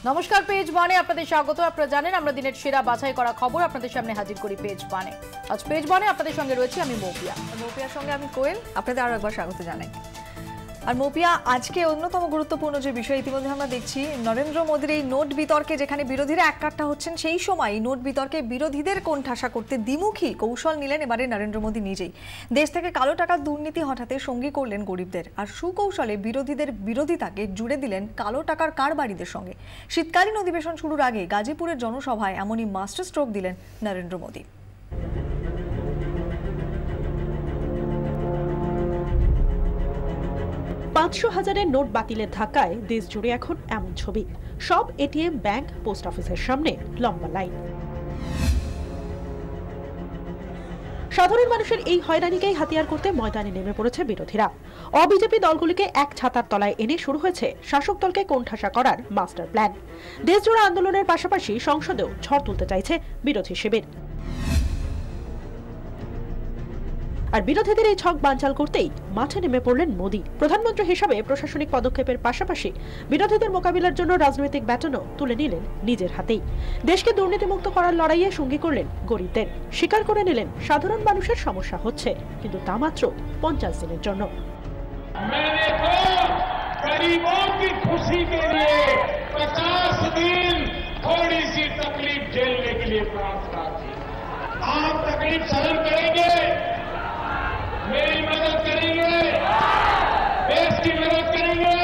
নমস্কার, পেজ ওয়ানে আপনাদের স্বাগত। আপনারা জানেন আমরা দিনের সেরা বাছাই করা খবর আপনাদের সামনে হাজির করি পেজ ওয়ানে। আজ পেজ ওয়ানে আপনাদের সঙ্গে রয়েছে আমি মৌপিয়ার সঙ্গে আমি কোয়েল। আপনাদের আরো একবার স্বাগত জানাই। আর মৌপিয়া, আজকে অন্যতম গুরুত্বপূর্ণ যে বিষয় ইতিমধ্যে আমরা দেখছি, নরেন্দ্র মোদীর এই নোট বিতর্কে যেখানে বিরোধীরা এককাট্টা হচ্ছেন, সেই সময় নোট বিতর্কে বিরোধীদের কোণঠাসা করতে দ্বিমুখী কৌশল নিলেন এবারে নরেন্দ্র মোদী নিজেই। দেশ থেকে কালো টাকার দুর্নীতি হঠাতে সঙ্গী করলেন গরিবদের, আর সুকৌশলে বিরোধীদের বিরোধিতাকে জুড়ে দিলেন কালো টাকার কারবারিদের সঙ্গে। শীতকালীন অধিবেশন শুরুর আগে গাজীপুরের জনসভায় এমনই মাস্টার স্ট্রোক দিলেন নরেন্দ্র মোদী। ৫০০,০০০-এর নোট বাতিলের ধাক্কায় দেশ জুড়ে এখন এমন ছবি, সব এটিএম, ব্যাংক, পোস্ট অফিসের সামনে লম্বা লাইন। সাধারণ মানুষের এই হয়রানিকেই হাতিয়ার করতে ময়দানে নেমে পড়েছে বিরোধীরা। অবিজেপি দলগুলিকে এক ছাতার তলায় এনে শুরু হয়েছে শাসক দলকে কোণঠাসা করার মাস্টার প্ল্যান। দেশজোড়া আন্দোলনের পাশাপাশি সংসদেও ঝড় তুলতে চাইছে বিরোধী শিবির। আর বিরোধীদের এই ছক বানচাল করতেই মাঠে নেমে পড়লেন মোদী। প্রধানমন্ত্রী হিসাবে প্রশাসনিক পদক্ষেপের পাশাপাশি বিরোধীদের মোকাবিলার জন্য রাজনৈতিক ব্যাটনও তুলে নিলেন নিজের হাতেই। দেশকে দুর্নীতিমুক্ত করার লড়াইয়ে সঙ্গী করলেন গরিবদের। স্বীকার করে নিলেন সাধারণ মানুষের সমস্যা হচ্ছে, কিন্তু তা মাত্র 50 দিনের জন্য। मेरी मदद करेंगे, देश की मदद करेंगे,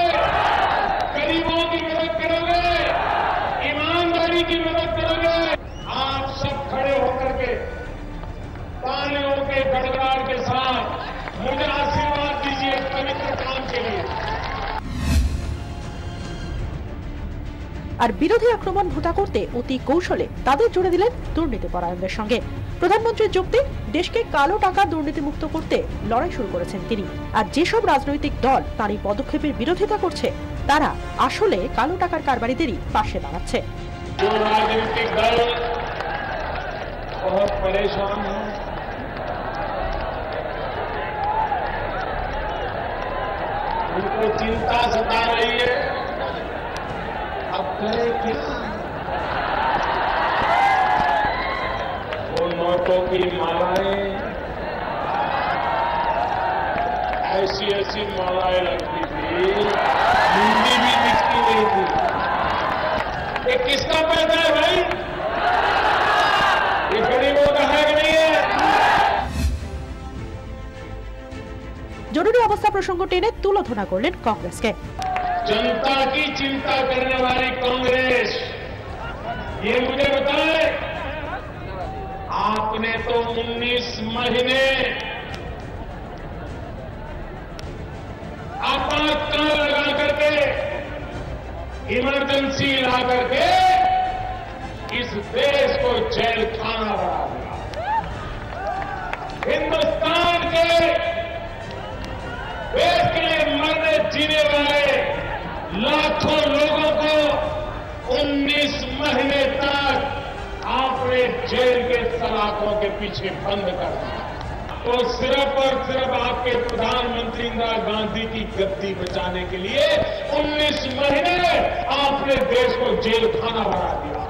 गरीबों की मदद करोगे, ईमानदारी की मदद करोगे। आप सब खड़े होकर के तालियों के गड़गड़ाहट के साथ मुझे आशीर्वाद दीजिए पवित्र काम के लिए। আর বিরোধী আক্রমণ ভোতা করতে অতি কৌশলে তাদের জুড়ে দিলেন দুর্নীতি পরায়ণদের সঙ্গে। প্রধানমন্ত্রীর যুক্তি, দেশকে কালো টাকা দুর্নীতিমুক্ত করতে লড়াই শুরু করেছেন তিনি। আর যেসব রাজনৈতিক দল তার এই পদক্ষেপের বিরোধিতা করছে, তারা আসলে কালো টাকার কারবারিদেরই পাশে দাঁড়াচ্ছে। राजनीतिक दल बहुत परेशान है, उनको चिंता सता रही है, अब करे क्या? वो नोटों की मालाएं ऐसी ऐसी मालाएं लगती थी, मुंडी भी दिखती नहीं थी। ये किसका पैसा है भाई? ये गरीबों का है कि नहीं है? জরুরি অবস্থা প্রসঙ্গ টেনে তুলোধনা করলেন কংগ্রেসকে। जनता की चिंता करने वाली कांग्रेस, ये मुझे बताए, आपने तो 19 महीने आपातकाल लगा करके, इमरजेंसी ला करके इस देश को जेल खाना बना दिया। हिंदुस्तान के देश के लिए मरने जीने वाले लाखों लोगों को 19 महीने तक आपने जेल के सलाखों के पीछे बंद कर दिया। तो सिर्फ और सिर्फ आपके प्रधानमंत्री इंदिरा गांधी की गद्दी बचाने के लिए 19 महीने आपने देश को जेल खाना बना दिया।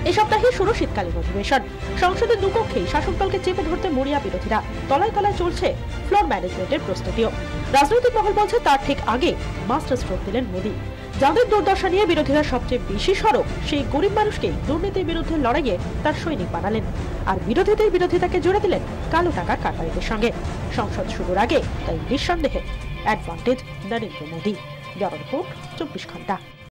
এই সপ্তাহে শুরু শীতকালীন অধিবেশন। সংসদের দুকক্ষেই শাসক দলকে চেপে ধরতে মরিয়া বিরোধীরা। তলায় তলায় চলছে ফ্লোর ম্যানেজমেন্টের প্রস্তুতিও। রাজনৈতিক মহল বলছে তার ঠিক আগে মাস্টার স্ট্রোক দিলেন মোদী। যাদের দুর্দশা নিয়ে বিরোধীরা সবচেয়ে বেশি সরব, সেই গরিব মানুষকে দুর্নীতির বিরুদ্ধে লড়াইয়ে তার সৈনিক বানালেন। আর বিরোধীদের বিরোধিতাকে জুড়ে দিলেন কালো টাকার কারবারিদের সঙ্গে। সংসদ শুরুর আগে তাই নিঃসন্দেহে advantage Narendra Modi. Bureau report, 24 ঘন্টা।